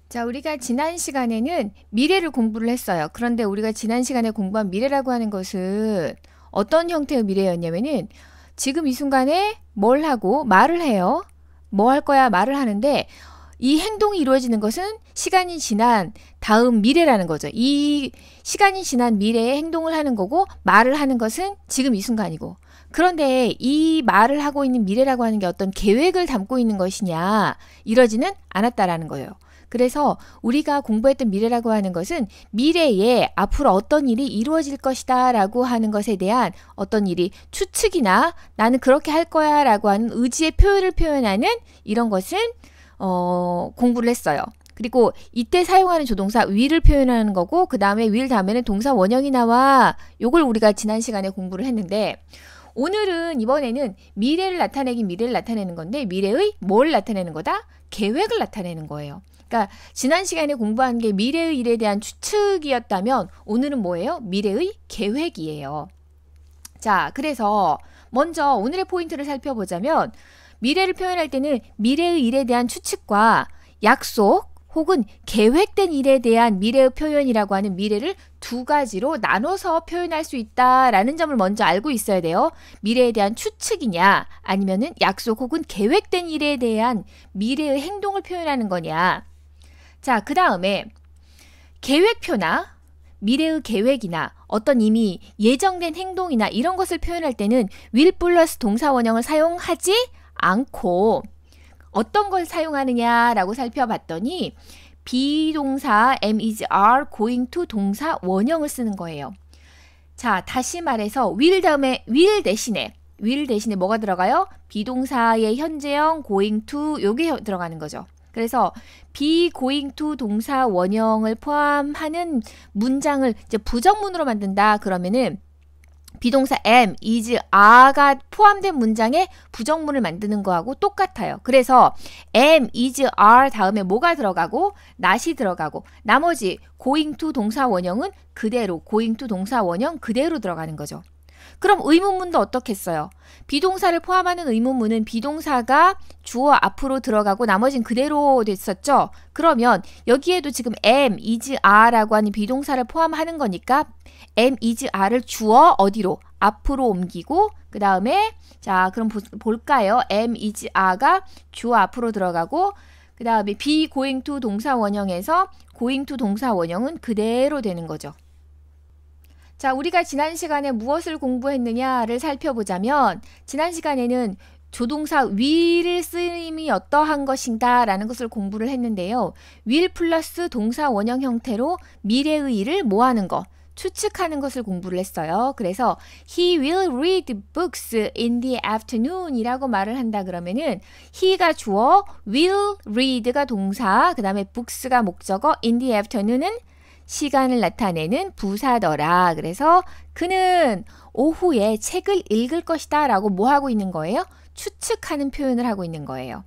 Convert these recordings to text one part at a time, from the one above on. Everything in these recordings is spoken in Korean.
자, 우리가 지난 시간에는 미래를 공부를 했어요. 그런데 우리가 지난 시간에 공부한 미래라고 하는 것은 어떤 형태의 미래였냐면은 지금 이 순간에 뭘 하고 말을 해요. 뭐 할 거야 말을 하는데 이 행동이 이루어지는 것은 시간이 지난 다음 미래라는 거죠. 이 시간이 지난 미래에 행동을 하는 거고 말을 하는 것은 지금 이 순간이고, 그런데 이 말을 하고 있는 미래라고 하는 게 어떤 계획을 담고 있는 것이냐, 이러지는 않았다라는 거예요. 그래서 우리가 공부했던 미래라고 하는 것은 미래에 앞으로 어떤 일이 이루어질 것이다 라고 하는 것에 대한 어떤 일이 추측이나 나는 그렇게 할 거야 라고 하는 의지의 표현을 표현하는 이런 것을 공부를 했어요. 그리고 이때 사용하는 조동사 will을 표현하는 거고, 그 다음에 will 다음에는 동사 원형이 나와. 요걸 우리가 지난 시간에 공부를 했는데, 오늘은 이번에는 미래를 나타내는 건데, 미래의 뭘 나타내는 거다? 계획을 나타내는 거예요. 그러니까 지난 시간에 공부한 게 미래의 일에 대한 추측이었다면 오늘은 뭐예요? 미래의 계획이에요. 자, 그래서 먼저 오늘의 포인트를 살펴보자면, 미래를 표현할 때는 미래의 일에 대한 추측과 약속 혹은 계획된 일에 대한 미래의 표현이라고 하는 미래를 두 가지로 나눠서 표현할 수 있다라는 점을 먼저 알고 있어야 돼요. 미래에 대한 추측이냐 아니면은 약속 혹은 계획된 일에 대한 미래의 행동을 표현하는 거냐. 자, 그 다음에 계획표나 미래의 계획이나 어떤 이미 예정된 행동이나 이런 것을 표현할 때는 will 플러스 동사 원형을 사용하지 않고 어떤 걸 사용하느냐라고 살펴봤더니 비동사 am, is, are, going to 동사 원형을 쓰는 거예요. 자, 다시 말해서 will 다음에 will 대신에 뭐가 들어가요? 비동사의 현재형 going to 요게 들어가는 거죠. 그래서 be going to 동사 원형을 포함하는 문장을 이제 부정문으로 만든다 그러면은 비동사 am, is, are가 포함된 문장에 부정문을 만드는 거하고 똑같아요. 그래서 am, is, are 다음에 뭐가 들어가고 not이 들어가고 나머지 going to 동사 원형은 그대로 going to 동사 원형 그대로 들어가는 거죠. 그럼 의문문도 어떻겠어요? 비동사를 포함하는 의문문은 비동사가 주어 앞으로 들어가고 나머지는 그대로 됐었죠? 그러면 여기에도 지금 am, is, are라고 하는 비동사를 포함하는 거니까 am, is, are를 주어 어디로? 앞으로 옮기고 그 다음에 자 그럼 볼까요? am, is, are가 주어 앞으로 들어가고 그 다음에 be going to 동사 원형에서 going to 동사 원형은 그대로 되는 거죠. 자, 우리가 지난 시간에 무엇을 공부했느냐를 살펴보자면 지난 시간에는 조동사 will을 쓰임이 어떠한 것인가 라는 것을 공부를 했는데요. will 플러스 동사 원형 형태로 미래의 일을 뭐하는 것, 추측하는 것을 공부를 했어요. 그래서 he will read books in the afternoon 이라고 말을 한다 그러면은 he가 주어, will read가 동사, 그 다음에 books가 목적어, in the afternoon은 시간을 나타내는 부사더라. 그래서 그는 오후에 책을 읽을 것이다 라고 뭐 하고 있는 거예요? 추측하는 표현을 하고 있는 거예요.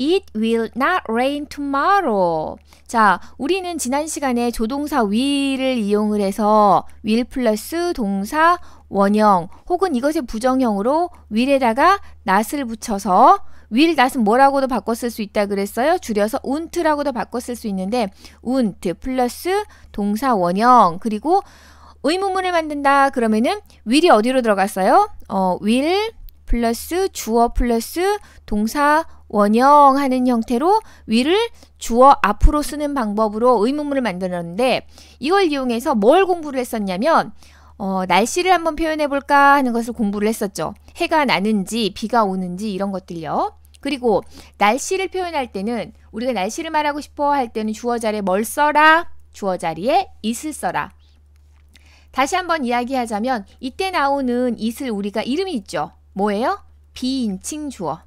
It will not rain tomorrow. 자, 우리는 지난 시간에 조동사 will을 이용을 해서 will 플러스 동사 원형 혹은 이것의 부정형으로 will에다가 not을 붙여서 will not은 뭐라고도 바꿔 쓸 수 있다 그랬어요. 줄여서 won't라고도 바꿔 쓸 수 있는데 won't 플러스 동사 원형 그리고 의문문을 만든다 그러면은 will이 어디로 들어갔어요? will 플러스 주어 플러스 동사 원형 하는 형태로 will을 주어 앞으로 쓰는 방법으로 의문문을 만들었는데 이걸 이용해서 뭘 공부를 했었냐면 날씨를 한번 표현해 볼까 하는 것을 공부를 했었죠. 해가 나는지 비가 오는지 이런 것들요. 그리고 날씨를 표현할 때는 우리가 날씨를 말하고 싶어 할 때는 주어 자리에 뭘 써라? 주어 자리에 it을 써라. 다시 한번 이야기하자면 이때 나오는 it을 우리가 이름이 있죠. 뭐예요? 비인칭 주어.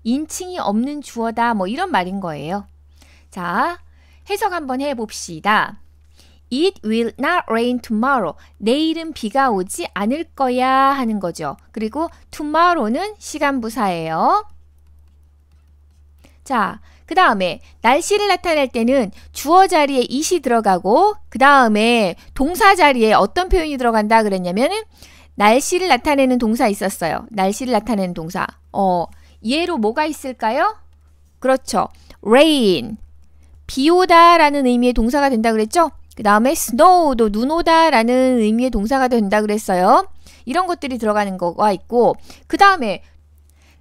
인칭이 없는 주어다 뭐 이런 말인 거예요. 자, 해석 한번 해봅시다. It will not rain tomorrow. 내일은 비가 오지 않을 거야 하는 거죠. 그리고 tomorrow는 시간부사예요. 자, 그 다음에 날씨를 나타낼 때는 주어 자리에 it이 들어가고 그 다음에 동사 자리에 어떤 표현이 들어간다 그랬냐면 날씨를 나타내는 동사 있었어요. 날씨를 나타내는 동사. 얘로 뭐가 있을까요? 그렇죠. rain, 비 오다 라는 의미의 동사가 된다 그랬죠? 그 다음에 snow도 눈 오다 라는 의미의 동사가 된다 그랬어요. 이런 것들이 들어가는 거가 있고, 그 다음에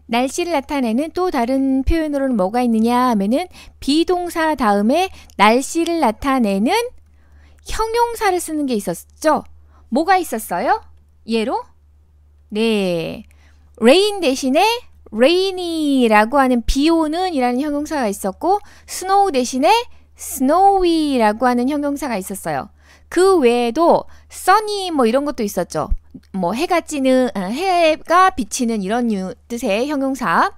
날씨를 나타내는 또 다른 표현으로는 뭐가 있느냐 하면은 비동사 다음에 날씨를 나타내는 형용사를 쓰는 게 있었죠? 뭐가 있었어요? 예로? 네, rain 대신에 rainy라고 하는 비 오는 이라는 형용사가 있었고, snow 대신에 snowy라고 하는 형용사가 있었어요. 그 외에도 sunny 뭐 이런 것도 있었죠. 뭐 해가 비치는 이런 뜻의 형용사.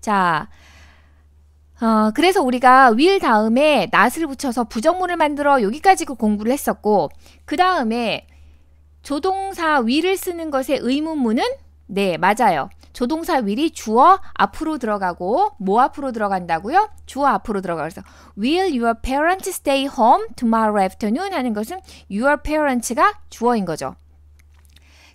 자, 그래서 우리가 will 다음에 not을 붙여서 부정문을 만들어 여기까지 공부를 했었고, 그 다음에 조동사 will을 쓰는 것의 의문문은 네, 맞아요. 조동사 will이 주어 앞으로 들어가고 뭐 앞으로 들어간다고요? 주어 앞으로 들어가서 Will your parents stay home tomorrow afternoon 하는 것은 your parents가 주어인 거죠.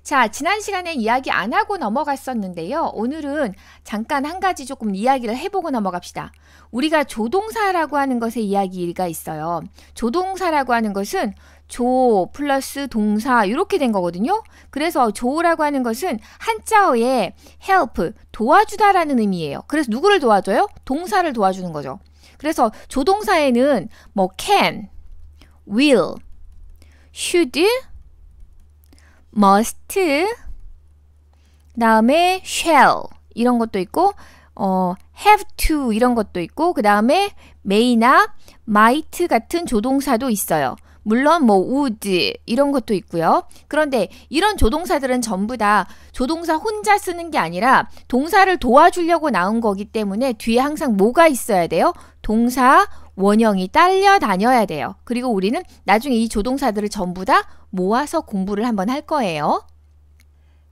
자, 지난 시간에 이야기 안 하고 넘어갔었는데요. 오늘은 잠깐 한 가지 조금 이야기를 해보고 넘어갑시다. 우리가 조동사라고 하는 것의 이야기가 있어요. 조동사라고 하는 것은 조 플러스 동사 이렇게 된 거거든요. 그래서 조라고 하는 것은 한자어에 help, 도와주다라는 의미예요. 그래서 누구를 도와줘요? 동사를 도와주는 거죠. 그래서 조동사에는 뭐 can, will, should, must, 다음에 shall 이런 것도 있고 have to 이런 것도 있고, 그 다음에 may나 might 같은 조동사도 있어요. 물론 뭐 would 이런 것도 있고요. 그런데 이런 조동사들은 전부 다 조동사 혼자 쓰는 게 아니라 동사를 도와주려고 나온 거기 때문에 뒤에 항상 뭐가 있어야 돼요? 동사 원형이 딸려 다녀야 돼요. 그리고 우리는 나중에 이 조동사들을 전부 다 모아서 공부를 한번 할 거예요.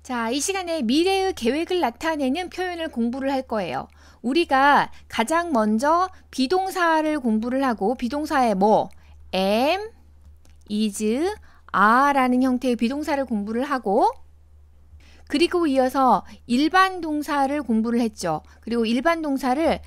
자, 이 시간에 미래의 계획을 나타내는 표현을 공부를 할 거예요. 우리가 가장 먼저 비동사를 공부를 하고, 비동사에 뭐 am, is, are라는 형태의 비동사를 공부를 하고, 그리고 이어서 일반 동사를 공부를 했죠. 그리고 일반 동사를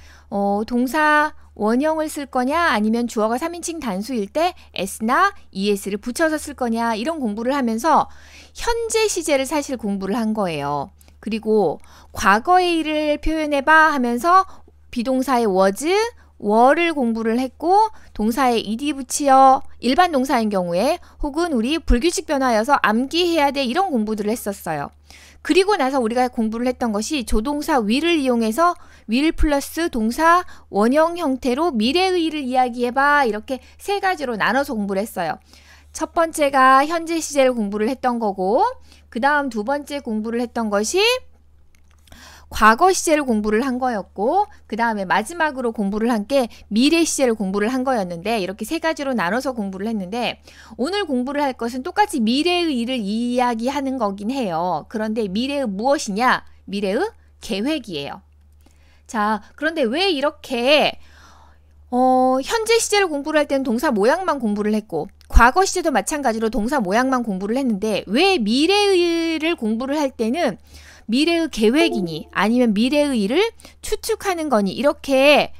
동사 원형을 쓸 거냐 아니면 주어가 3인칭 단수일 때 s나 es를 붙여서 쓸 거냐 이런 공부를 하면서 현재 시제를 사실 공부를 한 거예요. 그리고 과거의 일을 표현해봐 하면서 비동사의 was, were를 공부를 했고, 동사에 ed 붙이어 일반 동사인 경우에 혹은 우리 불규칙 변화여서 암기해야 돼 이런 공부들을 했었어요. 그리고 나서 우리가 공부를 했던 것이 조동사 will을 이용해서 will 플러스 동사 원형 형태로 미래의 일을 이야기해봐 이렇게 세 가지로 나눠서 공부를 했어요. 첫 번째가 현재 시제를 공부를 했던 거고, 그 다음 두 번째 공부를 했던 것이 과거 시제를 공부를 한 거였고, 그 다음에 마지막으로 공부를 한 게 미래 시제를 공부를 한 거였는데, 이렇게 세 가지로 나눠서 공부를 했는데, 오늘 공부를 할 것은 똑같이 미래의 일을 이야기하는 거긴 해요. 그런데 미래의 무엇이냐? 미래의 계획이에요. 자, 그런데 왜 이렇게 현재 시제를 공부를 할 때는 동사 모양만 공부를 했고, 과거 시제도 마찬가지로 동사 모양만 공부를 했는데, 왜 미래의 일을 공부를 할 때는 미래의 계획이니 아니면 미래의 일을 추측하는 거니 이렇게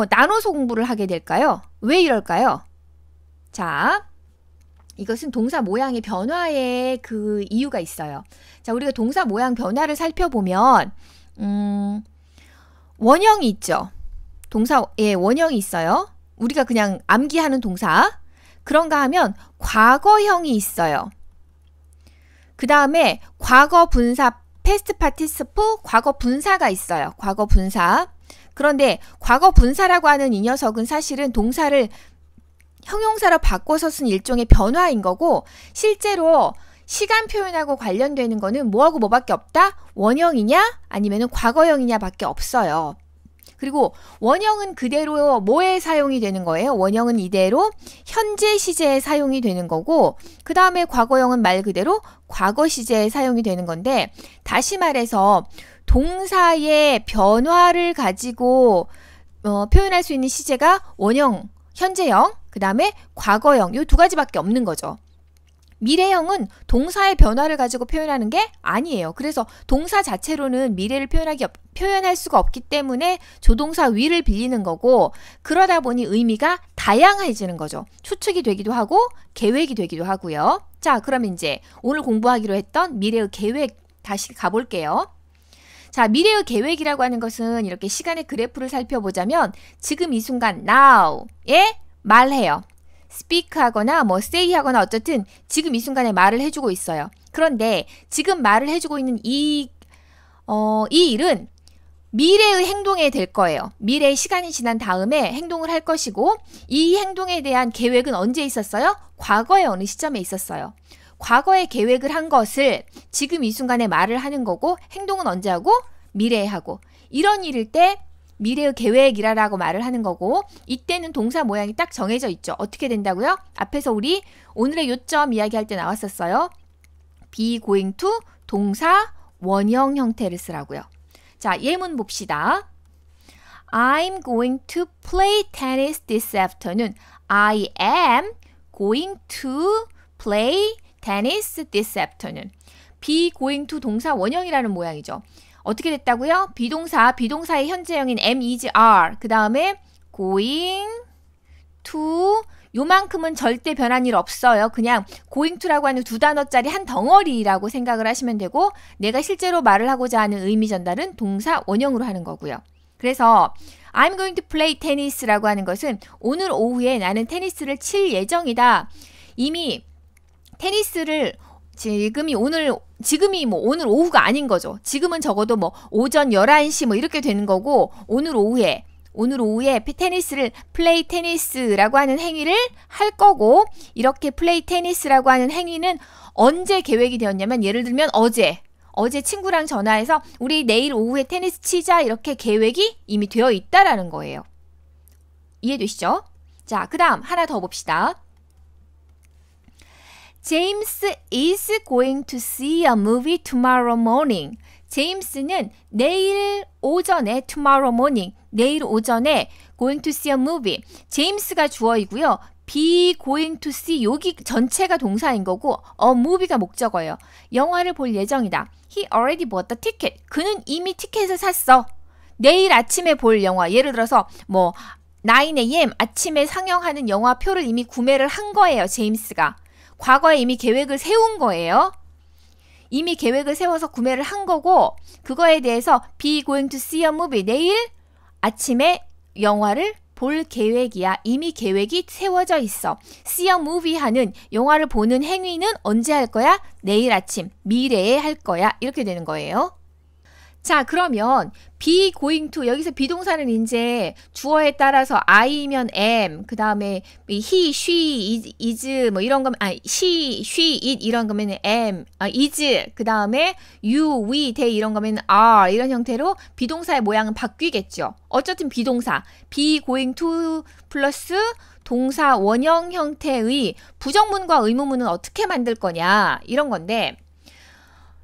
나눠서 공부를 하게 될까요? 왜 이럴까요? 자, 이것은 동사 모양의 변화에 그 이유가 있어요. 자, 우리가 동사 모양 변화를 살펴보면 원형이 있죠. 동사에 원형이 있어요. 우리가 그냥 암기하는 동사. 그런가 하면 과거형이 있어요. 그 다음에 과거 분사 패스트 파티시프 과거 분사가 있어요. 과거 분사. 그런데 과거 분사라고 하는 이 녀석은 사실은 동사를 형용사로 바꿔서 쓴 일종의 변화인 거고, 실제로 시간 표현하고 관련되는 거는 뭐하고 뭐밖에 없다? 원형이냐 아니면 과거형이냐 밖에 없어요. 그리고 원형은 그대로 뭐에 사용이 되는 거예요? 원형은 이대로 현재 시제에 사용이 되는 거고, 그 다음에 과거형은 말 그대로 과거 시제에 사용이 되는 건데, 다시 말해서 동사의 변화를 가지고 표현할 수 있는 시제가 원형, 현재형, 그 다음에 과거형 이 두 가지밖에 없는 거죠. 미래형은 동사의 변화를 가지고 표현하는 게 아니에요. 그래서 동사 자체로는 미래를 표현할 수가 없기 때문에 조동사 위를 빌리는 거고, 그러다 보니 의미가 다양해지는 거죠. 추측이 되기도 하고 계획이 되기도 하고요. 자, 그럼 이제 오늘 공부하기로 했던 미래의 계획 다시 가볼게요. 자, 미래의 계획이라고 하는 것은 이렇게 시간의 그래프를 살펴보자면 지금 이 순간 now에 말해요. speak 하거나 뭐 say 하거나 어쨌든 지금 이 순간에 말을 해주고 있어요. 그런데 지금 말을 해주고 있는 이 일은 미래의 행동에 될 거예요. 미래의 시간이 지난 다음에 행동을 할 것이고, 이 행동에 대한 계획은 언제 있었어요? 과거의 어느 시점에 있었어요. 과거에 계획을 한 것을 지금 이 순간에 말을 하는 거고, 행동은 언제 하고? 미래에 하고. 이런 일일 때 미래의 계획이라고 말을 하는 거고, 이때는 동사 모양이 딱 정해져 있죠. 어떻게 된다고요? 앞에서 우리 오늘의 요점 이야기할 때 나왔었어요. be going to 동사 원형 형태를 쓰라고요. 자, 예문 봅시다. I'm going to play tennis this afternoon. I am going to play tennis this afternoon. be going to 동사 원형이라는 모양이죠. 어떻게 됐다고요? 비동사의 현재형인 am, is, are. 그 다음에 going to 요만큼은 절대 변한 일 없어요. 그냥 going to라고 하는 두 단어짜리 한 덩어리라고 생각을 하시면 되고, 내가 실제로 말을 하고자 하는 의미 전달은 동사 원형으로 하는 거고요. 그래서 I'm going to play tennis라고 하는 것은 오늘 오후에 나는 테니스를 칠 예정이다. 이미 테니스를 지금이 뭐 오늘 오후가 아닌 거죠. 지금은 적어도 뭐 오전 11시 뭐 이렇게 되는 거고, 오늘 오후에 테니스를 플레이 테니스라고 하는 행위를 할 거고, 이렇게 플레이 테니스라고 하는 행위는 언제 계획이 되었냐면, 예를 들면 어제 친구랑 전화해서 우리 내일 오후에 테니스 치자, 이렇게 계획이 이미 되어 있다라는 거예요. 이해되시죠? 자, 그 다음 하나 더 봅시다. James is going to see a movie tomorrow morning. 제임스는 내일 오전에 tomorrow morning, 내일 오전에 going to see a movie. 제임스가 주어이고요. be going to see 여기 전체가 동사인 거고, a movie가 목적어예요. 영화를 볼 예정이다. He already bought the ticket. 그는 이미 티켓을 샀어. 내일 아침에 볼 영화. 예를 들어서 뭐 9 a.m. 아침에 상영하는 영화표를 이미 구매를 한 거예요. 제임스가. 과거에 이미 계획을 세운 거예요. 이미 계획을 세워서 구매를 한 거고, 그거에 대해서 be going to see a movie. 내일 아침에 영화를 볼 계획이야. 이미 계획이 세워져 있어. see a movie 하는 영화를 보는 행위는 언제 할 거야? 내일 아침, 미래에 할 거야. 이렇게 되는 거예요. 자, 그러면 be going to, 여기서 비동사는 이제 주어에 따라서 I면 am, 그 다음에 he, she, is 뭐 이런 거면 she, it 이런 거면 am, is, 그 다음에 you, we, they 이런 거면 are 이런 형태로 비동사의 모양은 바뀌겠죠. 어쨌든 비동사 be going to 플러스 동사 원형 형태의 부정문과 의문문은 어떻게 만들 거냐 이런 건데,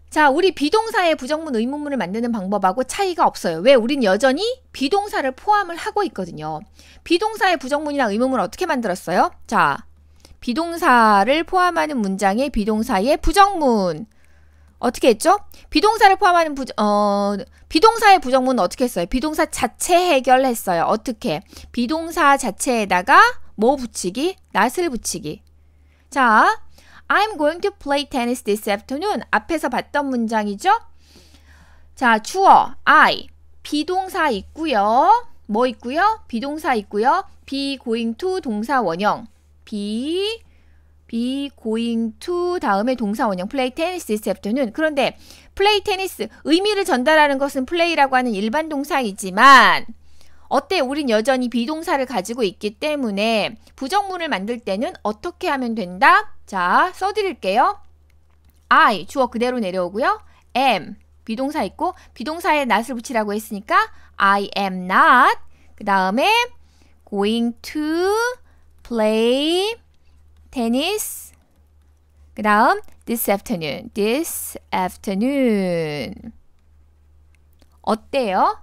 자, 우리 비동사의 부정문 의문문을 만드는 방법하고 차이가 없어요. 왜? 우린 여전히 비동사를 포함을 하고 있거든요. 비동사의 부정문이나 의문문을 어떻게 만들었어요? 자, 비동사를 포함하는 문장의 비동사의 부정문 어떻게 했죠? 비동사를 포함하는 비동사의 부정문은 어떻게 했어요? 비동사 자체 해결했어요. 어떻게? 비동사 자체에다가 뭐 붙이기? not을 붙이기. 자, I'm going to play tennis this afternoon. 앞에서 봤던 문장이죠? 자, 주어, I. 비동사 있고요. 뭐 있고요? 비동사 있고요. be going to 동사 원형. be going to 다음에 동사 원형. play tennis this afternoon. 그런데 play tennis, 의미를 전달하는 것은 play라고 하는 일반 동사이지만, 어때? 우린 여전히 비동사를 가지고 있기 때문에 부정문을 만들 때는 어떻게 하면 된다? 자, 써드릴게요. I, 주어 그대로 내려오고요. am, 비동사 있고 비동사에 not을 붙이라고 했으니까 I am not, 그 다음에 going to play tennis, 그 다음 this afternoon. 어때요?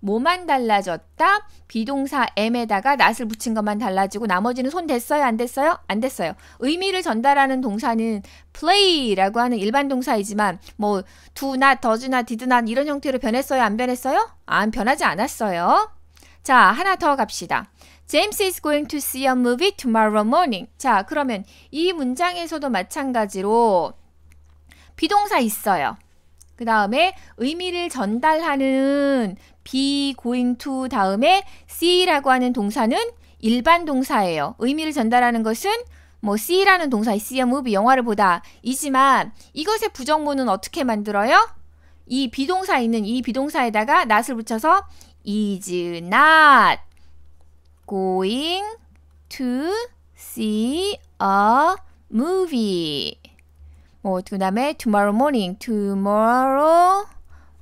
뭐만 달라졌다? 비동사 am에다가 not을 붙인 것만 달라지고 나머지는 손 됐어요? 안 됐어요? 안 됐어요. 의미를 전달하는 동사는 play라고 하는 일반 동사이지만 뭐 do not, does not, did not 이런 형태로 변했어요? 안 변했어요? 안 변하지 않았어요. 자, 하나 더 갑시다. James is going to see a movie tomorrow morning. 자, 그러면 이 문장에서도 마찬가지로 비동사 있어요. 그 다음에 의미를 전달하는 be going to 다음에 see라고 하는 동사는 일반 동사예요. 의미를 전달하는 것은 뭐 see라는 동사, see a movie, 영화를 보다 이지만 이것의 부정문은 어떻게 만들어요? 이 비동사 있는 이 비동사에다가 not을 붙여서 is not going to see a movie. 뭐 그 다음에 tomorrow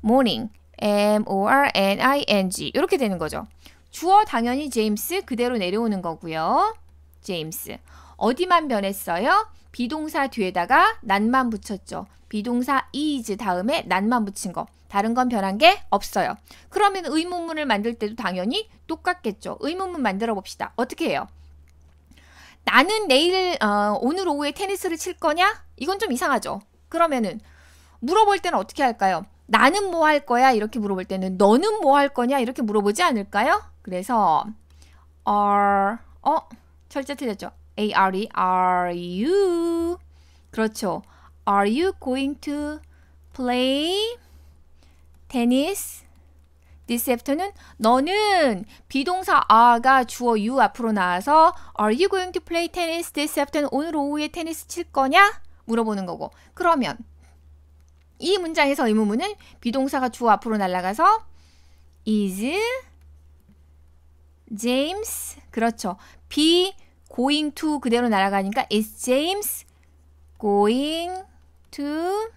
morning M-O-R-N-I-N-G 이렇게 되는 거죠. 주어 당연히 제임스 그대로 내려오는 거고요. 제임스. 어디만 변했어요? 비동사 뒤에다가 not만 붙였죠. 비동사 is 다음에 not만 붙인 거. 다른 건 변한 게 없어요. 그러면 의문문을 만들 때도 당연히 똑같겠죠. 의문문 만들어 봅시다. 어떻게 해요? 나는 내일 오늘 오후에 테니스를 칠 거냐? 이건 좀 이상하죠. 그러면은 물어볼 때는 어떻게 할까요? 나는 뭐 할 거야? 이렇게 물어볼 때는 너는 뭐 할 거냐? 이렇게 물어보지 않을까요? 그래서 철자 틀렸죠? A-R-E, are you? 그렇죠. Are you going to play tennis this afternoon? 너는 비동사 are가 주어 you 앞으로 나와서 Are you going to play tennis this afternoon? 오늘 오후에 테니스 칠 거냐? 물어보는 거고. 그러면 이 문장에서 의문문은 비동사가 주어 앞으로 날아가서 is James 그렇죠. be going to 그대로 날아가니까 is James going to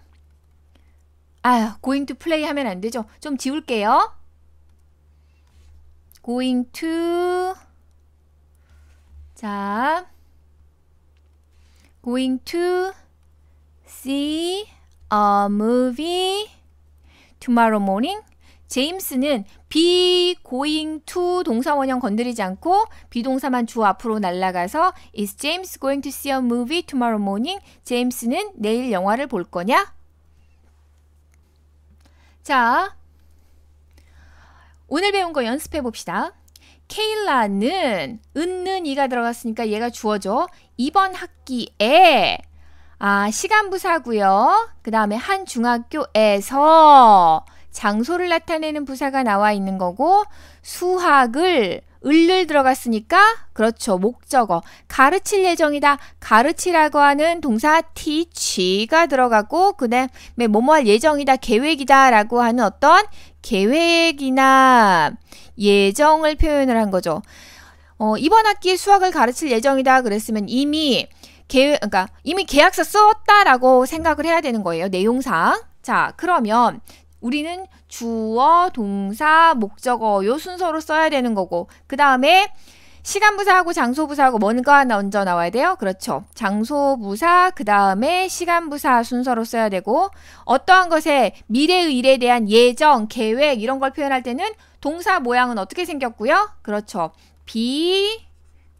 going to play 하면 안 되죠. 좀 지울게요. going to 자 going to see a movie tomorrow morning. 제임스는 be going to 동사 원형 건드리지 않고 비동사만 주어 앞으로 날아가서 Is James going to see a movie tomorrow morning? 제임스는 내일 영화를 볼 거냐? 자, 오늘 배운 거 연습해 봅시다. 케일라는 은는 이가 들어갔으니까 얘가 주어죠. 이번 학기에 시간부사고요. 그 다음에 한 중학교에서 장소를 나타내는 부사가 나와 있는 거고 수학을 을을 들어갔으니까 그렇죠. 목적어. 가르칠 예정이다. 가르치라고 하는 동사 teach가 들어가고 그 다음에 뭐뭐 할 예정이다. 계획이다 라고 하는 어떤 계획이나 예정을 표현을 한 거죠. 이번 학기에 수학을 가르칠 예정이다 그랬으면 이미 계약서 썼다라고 생각을 해야 되는 거예요. 내용상. 자, 그러면 우리는 주어, 동사, 목적어 요 순서로 써야 되는 거고 그 다음에 시간부사하고 장소부사하고 뭔가 먼저 나와야 돼요. 그렇죠. 장소부사, 그 다음에 시간부사 순서로 써야 되고 어떠한 것에 미래의 일에 대한 예정, 계획 이런 걸 표현할 때는 동사 모양은 어떻게 생겼고요. 그렇죠. be,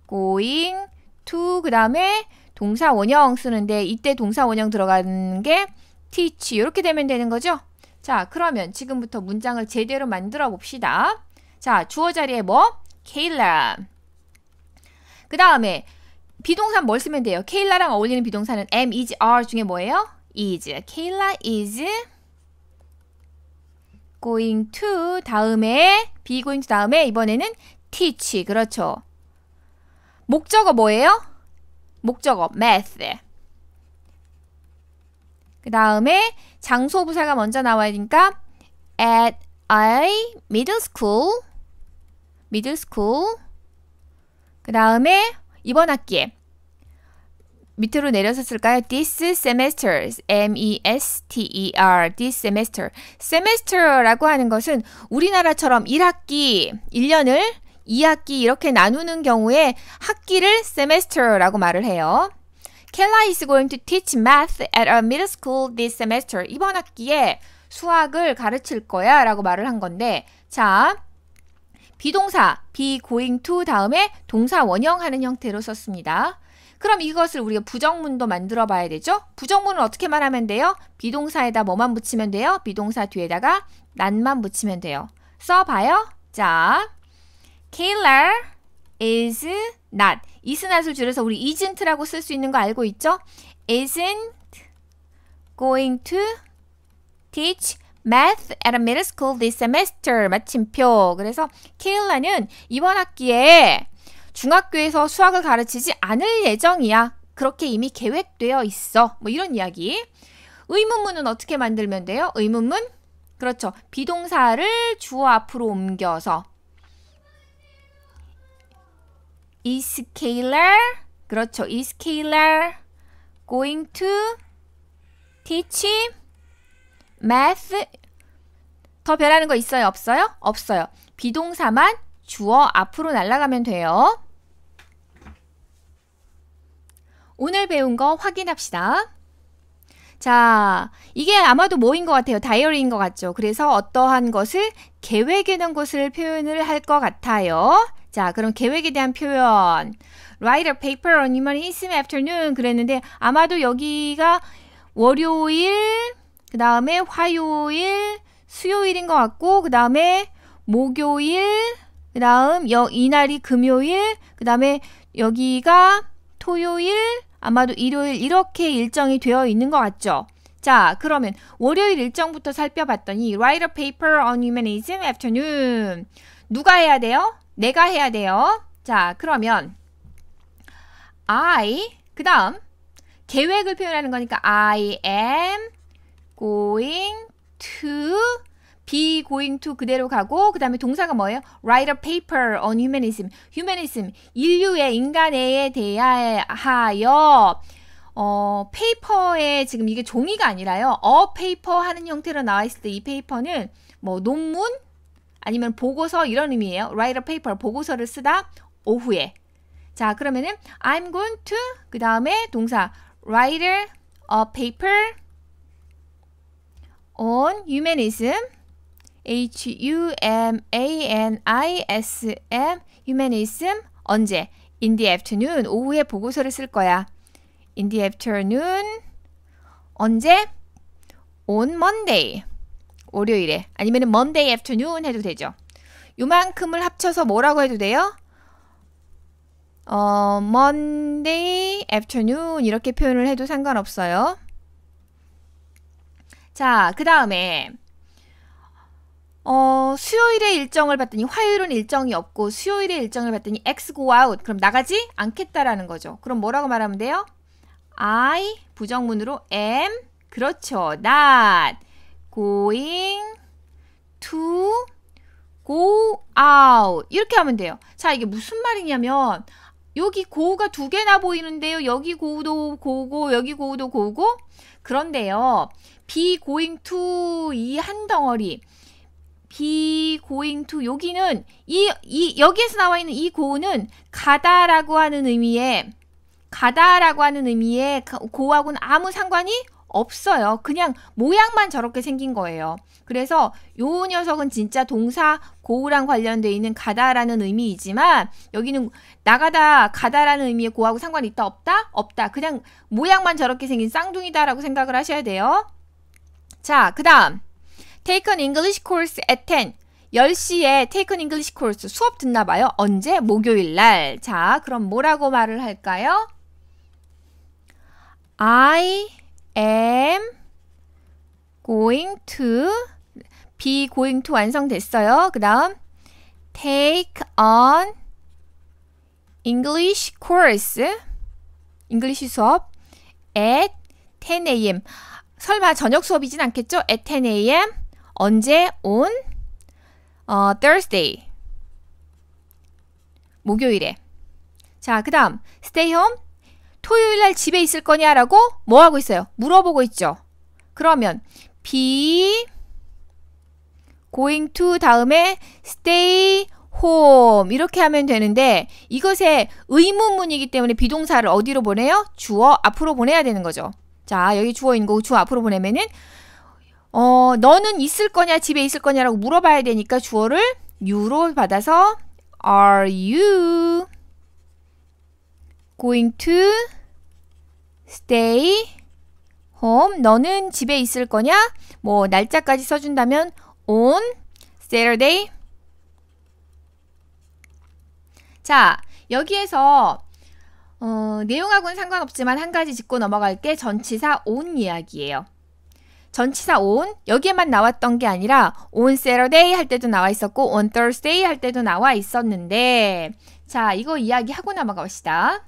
going, to 그 다음에 동사 원형 쓰는데 이때 동사 원형 들어가는 게 teach 이렇게 되면 되는 거죠. 자, 그러면 지금부터 문장을 제대로 만들어 봅시다. 자, 주어 자리에 뭐? 케일라. 그 다음에 비동사 뭘 쓰면 돼요? 케일라랑 어울리는 비동사는 am, is, are 중에 뭐예요? is. 케일라 is going to 다음에 be going to 다음에 이번에는 teach. 그렇죠. 목적어 뭐예요? 목적어 math. 그 다음에 장소부사가 먼저 나와야 되니까 at a middle school 그 다음에 이번 학기에 밑으로 내려서 쓸까요? This semester M-E-S-T-E-R This semester semester라고 하는 것은 우리나라처럼 1학기 1년을 2학기 이렇게 나누는 경우에 학기를 semester라고 말을 해요. Kayla is going to teach math at a middle school this semester. 이번 학기에 수학을 가르칠 거야 라고 말을 한 건데 자, 비동사 be going to 다음에 동사 원형하는 형태로 썼습니다. 그럼 이것을 우리가 부정문도 만들어 봐야 되죠? 부정문은 어떻게 말하면 돼요? 비동사에다 뭐만 붙이면 돼요? 비동사 뒤에다가 not만 붙이면 돼요. 써봐요. 자, Kayla is not. is not을 줄여서 우리 isn't라고 쓸 수 있는 거 알고 있죠? isn't going to teach math at a middle school this semester. 마침표. 그래서 Kayla는 이번 학기에 중학교에서 수학을 가르치지 않을 예정이야. 그렇게 이미 계획되어 있어. 뭐 이런 이야기. 의문문은 어떻게 만들면 돼요? 의문문? 그렇죠. 비동사를 주어 앞으로 옮겨서 Is Kayla? 그렇죠. Is Kayla going to teach math? 더 변하는 거 있어요? 없어요? 없어요. 비동사만 주어 앞으로 날아가면 돼요. 오늘 배운 거 확인합시다. 자, 이게 아마도 뭐인 것 같아요? 다이어리인 것 같죠? 그래서 어떠한 것을 계획해 놓은 것을 표현을 할 것 같아요. 자, 그럼 계획에 대한 표현. Write a paper on humanism afternoon 그랬는데 아마도 여기가 월요일, 그 다음에 화요일, 수요일인 것 같고 그 다음에 목요일, 그 다음 이날이 금요일, 그 다음에 여기가 토요일, 아마도 일요일 이렇게 일정이 되어 있는 것 같죠? 자, 그러면 월요일 일정부터 살펴봤더니 Write a paper on humanism afternoon. 누가 해야 돼요? 내가 해야 돼요. 자, 그러면 그 다음 계획을 표현하는 거니까 I am going to be going to 그대로 가고 그 다음에 동사가 뭐예요? Write a paper on humanism. humanism, 인류의 인간에 대하여 페이퍼에 지금 이게 종이가 아니라요. paper 하는 형태로 나와 있을 때 이 페이퍼는 뭐 논문 아니면 보고서 이런 의미예요. Write a paper, 보고서를 쓰다 오후에. 자, 그러면은 I'm going to 그 다음에 동사 Write a paper on humanism. humanism humanism 언제? in the afternoon 오후에 보고서를 쓸 거야. in the afternoon 언제? on Monday 월요일에 아니면 Monday afternoon 해도 되죠. 요만큼을 합쳐서 뭐라고 해도 돼요? Monday afternoon 이렇게 표현을 해도 상관없어요. 자, 그 다음에 수요일에 일정을 봤더니 화요일은 일정이 없고 수요일에 일정을 봤더니 X go out. 그럼 나가지 않겠다라는 거죠. 그럼 뭐라고 말하면 돼요? I 부정문으로 am 그렇죠. not going to go out 이렇게 하면 돼요. 자, 이게 무슨 말이냐면 여기 go가 두 개나 보이는데요. 여기 go도 go고 여기 go도 go고 그런데요. be going to 이 한 덩어리 be going to 여기는 여기에서 나와 있는 이 go는 가다라고 하는 의미의 go하고는 아무 상관이 없어요. 그냥 모양만 저렇게 생긴 거예요. 그래서 요 녀석은 진짜 동사 go랑 관련되어 있는 가다라는 의미이지만 여기는 나가다 가다라는 의미의 go하고 상관이 있다 없다? 없다. 그냥 모양만 저렇게 생긴 쌍둥이다라고 생각을 하셔야 돼요. 자, 그 다음 Take an English course at 10. 10시에 Take an English course 수업 듣나 봐요. 언제? 목요일 날. 자, 그럼 뭐라고 말을 할까요? I am going to be going to 완성됐어요. 그 다음 take an English course English 수업 at 10 a.m. 설마 저녁 수업이진 않겠죠? at 10 a.m. 언제? on Thursday 목요일에. 자, 그 다음 stay home 토요일날 집에 있을 거냐라고 뭐 하고 있어요? 물어보고 있죠. 그러면 be going to 다음에 stay home 이렇게 하면 되는데 이것의 의문문이기 때문에 비동사를 어디로 보내요? 주어 앞으로 보내야 되는 거죠. 자, 여기 주어 있는 거 주어 앞으로 보내면은 너는 있을 거냐 집에 있을 거냐라고 물어봐야 되니까 주어를 you로 받아서 Are you going to stay home? 너는 집에 있을 거냐? 뭐 날짜까지 써준다면 on Saturday. 자, 여기에서 내용하고는 상관없지만 한 가지 짚고 넘어갈게. 전치사 on 이야기예요. 전치사 on 여기에만 나왔던 게 아니라 on Saturday 할 때도 나와 있었고 on Thursday 할 때도 나와 있었는데, 자, 이거 이야기하고 넘어가 봅시다.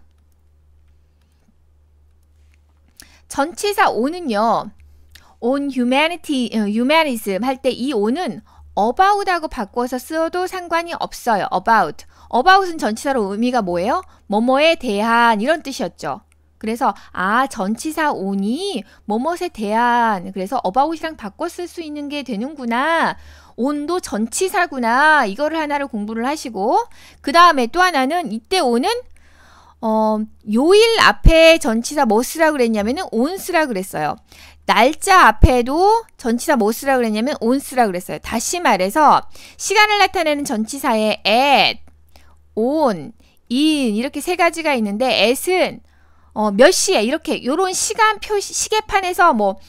전치사 on은요, on humanism 할 때 이 on은 about하고 바꿔서 써도 상관이 없어요. about은 전치사로 의미가 뭐예요? 뭐뭐에 대한 이런 뜻이었죠. 그래서 전치사 on이 뭐뭐에 대한, 그래서 about이랑 바꿔 쓸 수 있는 게 되는구나. on도 전치사구나. 이거를 하나를 공부를 하시고, 그 다음에 또 하나는 이때 on은 요일 앞에 전치사 뭐 쓰라 그랬냐면은 on 쓰라 그랬어요. 날짜 앞에도 전치사 뭐 쓰라 그랬냐면 on 쓰라 그랬어요. 다시 말해서 시간을 나타내는 전치사에 at, on, in 이렇게 세 가지가 있는데 at은 몇 시에 이렇게 요런 시간 표시 시계판에서 뭐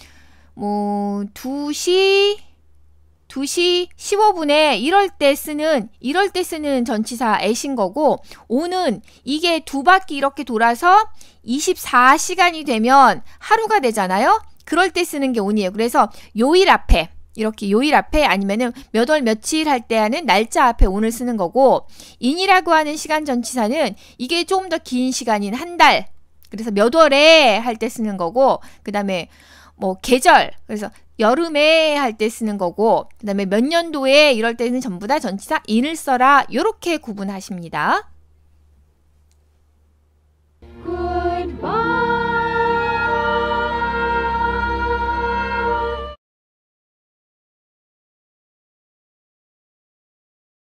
2시 15분에 이럴 때 쓰는 전치사 at인 거고, on은 이게 두 바퀴 이렇게 돌아서 24시간이 되면 하루가 되잖아요. 그럴 때 쓰는 게 on이에요. 그래서 요일 앞에 이렇게 요일 앞에 아니면은 몇 월 며칠 할 때 하는 날짜 앞에 on을 쓰는 거고, in이라고 하는 시간 전치사는 이게 좀 더 긴 시간인 한 달, 그래서 몇 월에 할 때 쓰는 거고, 그 다음에 뭐 계절, 그래서 여름에 할 때 쓰는 거고, 그 다음에 몇 년도에 이럴 때는 전부 다 전치사 in을 써라. 요렇게 구분하십니다. Goodbye.